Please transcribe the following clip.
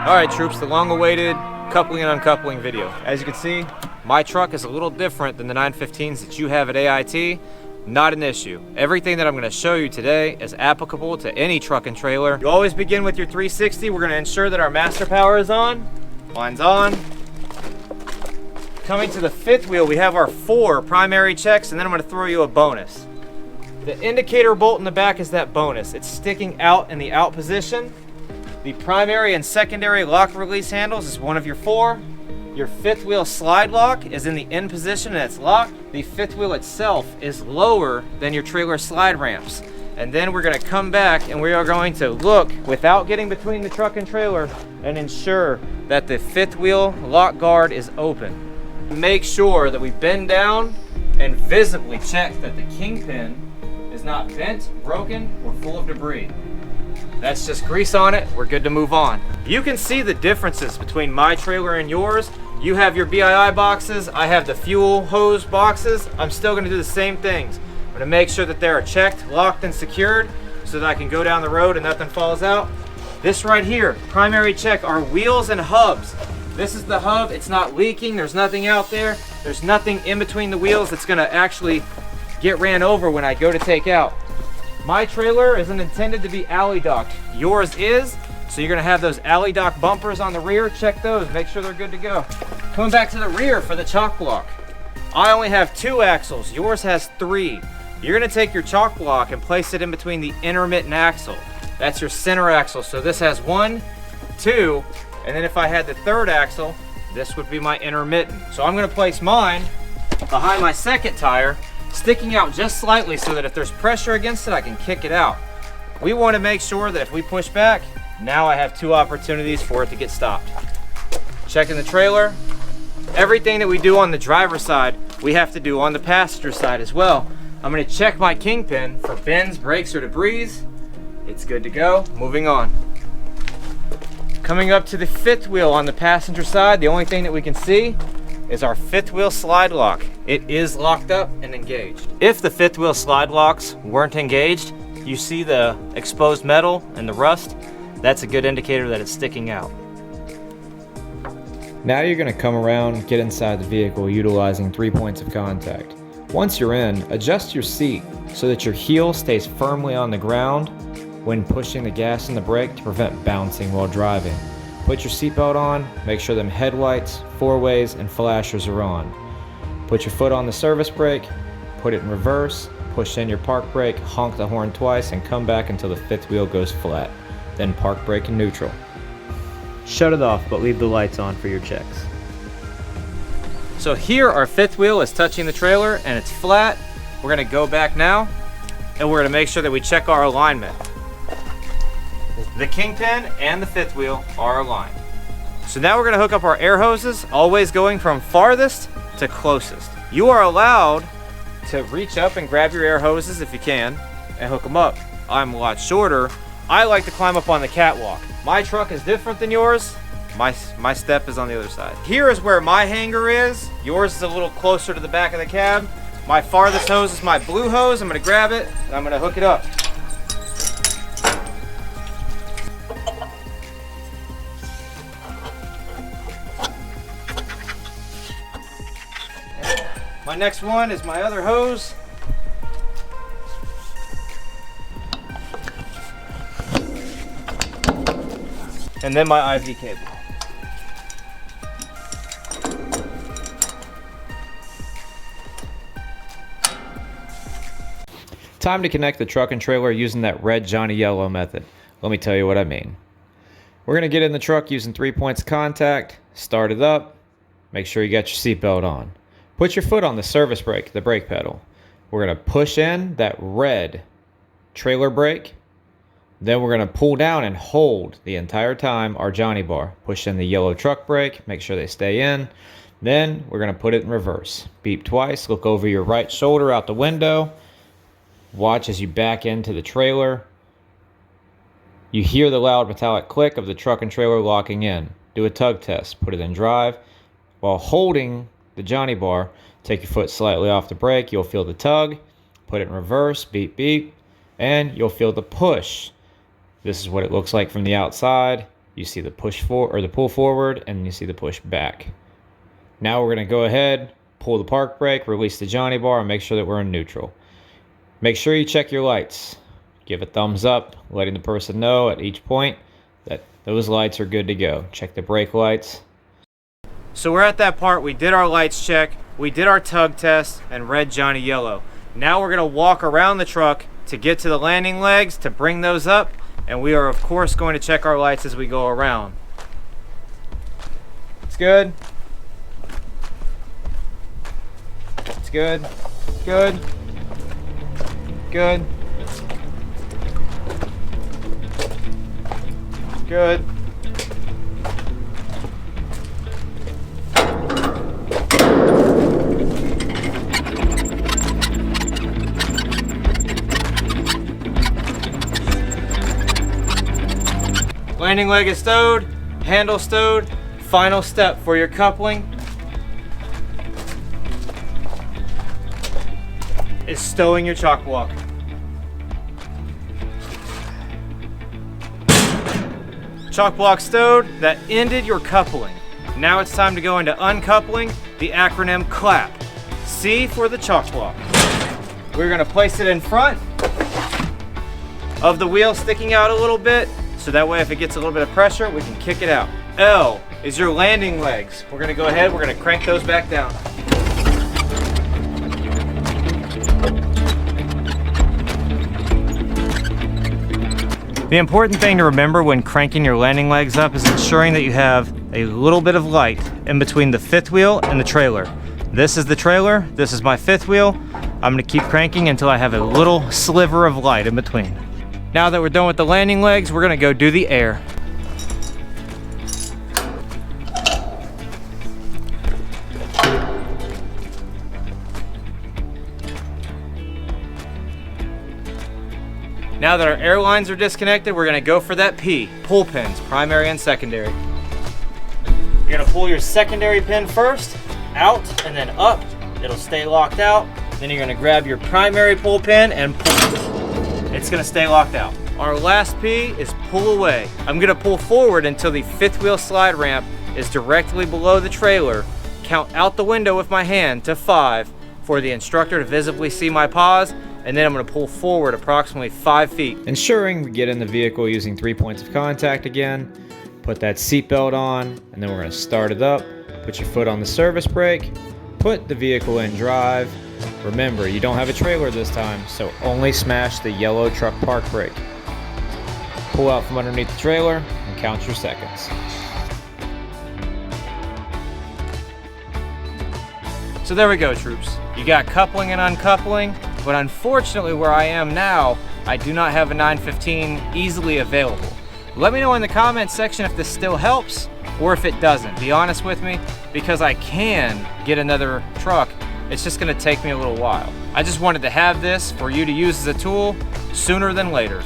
Alright troops, the long-awaited coupling and uncoupling video. As you can see, my truck is a little different than the 915s that you have at AIT. Not an issue. Everything that I'm going to show you today is applicable to any truck and trailer. You always begin with your 360. We're going to ensure that our master power is on. Mine's on. Coming to the fifth wheel, we have our 4 primary checks, and then I'm going to throw you a bonus. The indicator bolt in the back is that bonus. It's sticking out in the out position. The primary and secondary lock release handles is one of your 4. Your fifth wheel slide lock is in the in position and it's locked. The fifth wheel itself is lower than your trailer slide ramps. And then we're going to come back and we are going to look without getting between the truck and trailer and ensure that the fifth wheel lock guard is open. Make sure that we bend down and visibly check that the kingpin is not bent, broken, or full of debris. That's just grease on it. We're good to move on. You can see the differences between my trailer and yours. You have your BII boxes. I have the fuel hose boxes. I'm still going to do the same things. I'm going to make sure that they are checked, locked, and secured so that I can go down the road and nothing falls out. This right here, primary check, are wheels and hubs. This is the hub. It's not leaking. There's nothing out there. There's nothing in between the wheels that's going to actually get ran over when I go to take out. My trailer isn't intended to be alley docked. Yours is, so you're gonna have those alley dock bumpers on the rear. Check those, make sure they're good to go. Coming back to the rear for the chalk block. I only have 2 axles, yours has 3. You're gonna take your chalk block and place it in between the intermittent axle. That's your center axle, so this has 1, 2, and then if I had the 3rd axle, this would be my intermittent. So I'm gonna place mine behind my second tire, sticking out just slightly so that if there's pressure against it, I can kick it out. We want to make sure that if we push back, now I have 2 opportunities for it to get stopped. Checking the trailer. Everything that we do on the driver's side, we have to do on the passenger side as well. I'm going to check my kingpin for bends, breaks, or debris. It's good to go. Moving on. Coming up to the fifth wheel on the passenger side, the only thing that we can see is our fifth wheel slide lock. It is locked up and engaged. If the fifth wheel slide locks weren't engaged, you see the exposed metal and the rust, that's a good indicator that it's sticking out. Now you're going to come around, get inside the vehicle utilizing 3 points of contact. Once you're in, adjust your seat so that your heel stays firmly on the ground when pushing the gas and the brake to prevent bouncing while driving. Put your seatbelt on, make sure them headlights, 4-ways, and flashers are on. Put your foot on the service brake, put it in reverse, push in your park brake, honk the horn twice, and come back until the fifth wheel goes flat. Then park brake in neutral. Shut it off, but leave the lights on for your checks. So here our fifth wheel is touching the trailer and it's flat. We're gonna go back now and we're gonna make sure that we check our alignment. The kingpin and the fifth wheel are aligned. So now we're gonna hook up our air hoses, always going from farthest to closest. You are allowed to reach up and grab your air hoses if you can and hook them up. I'm a lot shorter. I like to climb up on the catwalk. My truck is different than yours. My step is on the other side. Here is where my hanger is. Yours is a little closer to the back of the cab. My farthest hose is my blue hose. I'm gonna grab it and I'm gonna hook it up. My next one is my other hose. And then my IV cable. Time to connect the truck and trailer using that red Johnny Yellow method. Let me tell you what I mean. We're gonna get in the truck using 3 points of contact, start it up, make sure you got your seatbelt on. Put your foot on the service brake, the brake pedal. We're going to push in that red trailer brake. Then we're going to pull down and hold the entire time our Johnny bar. Push in the yellow truck brake, make sure they stay in. Then we're going to put it in reverse. Beep twice, look over your right shoulder out the window. Watch as you back into the trailer. You hear the loud metallic click of the truck and trailer locking in. Do a tug test, put it in drive. While holding the Johnny bar, take your foot slightly off the brake, you'll feel the tug, put it in reverse, beep beep, and you'll feel the push. This is what it looks like from the outside. you see the push or the pull forward, and you see the push back. Now we're going to go ahead, pull the park brake, release the Johnny bar, and make sure that we're in neutral. Make sure you check your lights. Give a thumbs up, letting the person know at each point that those lights are good to go. Check the brake lights. So we're at that part. We did our lights check, we did our tug test, and red, Johnny, yellow. Now we're gonna walk around the truck to get to the landing legs to bring those up, and we are of course going to check our lights as we go around. It's good. It's good. Good. Good. Good. Landing leg is stowed, handle stowed. Final step for your coupling is stowing your chalk block. Chalk block stowed, that ended your coupling. Now it's time to go into uncoupling, the acronym CLAP. C for the chalk block. We're gonna place it in front of the wheel sticking out a little bit, so that way if it gets a little bit of pressure, we can kick it out. L is your landing legs. We're gonna go ahead, we're gonna crank those back down. The important thing to remember when cranking your landing legs up is ensuring that you have a little bit of light in between the fifth wheel and the trailer. This is the trailer, this is my fifth wheel. I'm gonna keep cranking until I have a little sliver of light in between. Now that we're done with the landing legs, we're gonna go do the air. Now that our air lines are disconnected, we're gonna go for that P, pull pins, primary and secondary. You're gonna pull your secondary pin first, out, and then up. It'll stay locked out. Then you're gonna grab your primary pull pin and pull. It's gonna stay locked out. Our last P is pull away. I'm gonna pull forward until the fifth wheel slide ramp is directly below the trailer. Count out the window with my hand to 5 for the instructor to visibly see my pause, and then I'm gonna pull forward approximately 5 feet. Ensuring we get in the vehicle using 3 points of contact again. Put that seatbelt on, and then we're gonna start it up. Put your foot on the service brake. Put the vehicle in drive. Remember, you don't have a trailer this time, so only smash the yellow truck park brake. Pull out from underneath the trailer and count your seconds. So there we go, troops. You got coupling and uncoupling, but unfortunately where I am now, I do not have a 915 easily available. Let me know in the comments section if this still helps or if it doesn't. Be honest with me, because I can get another truck. It's just gonna take me a little while. I just wanted to have this for you to use as a tool sooner than later.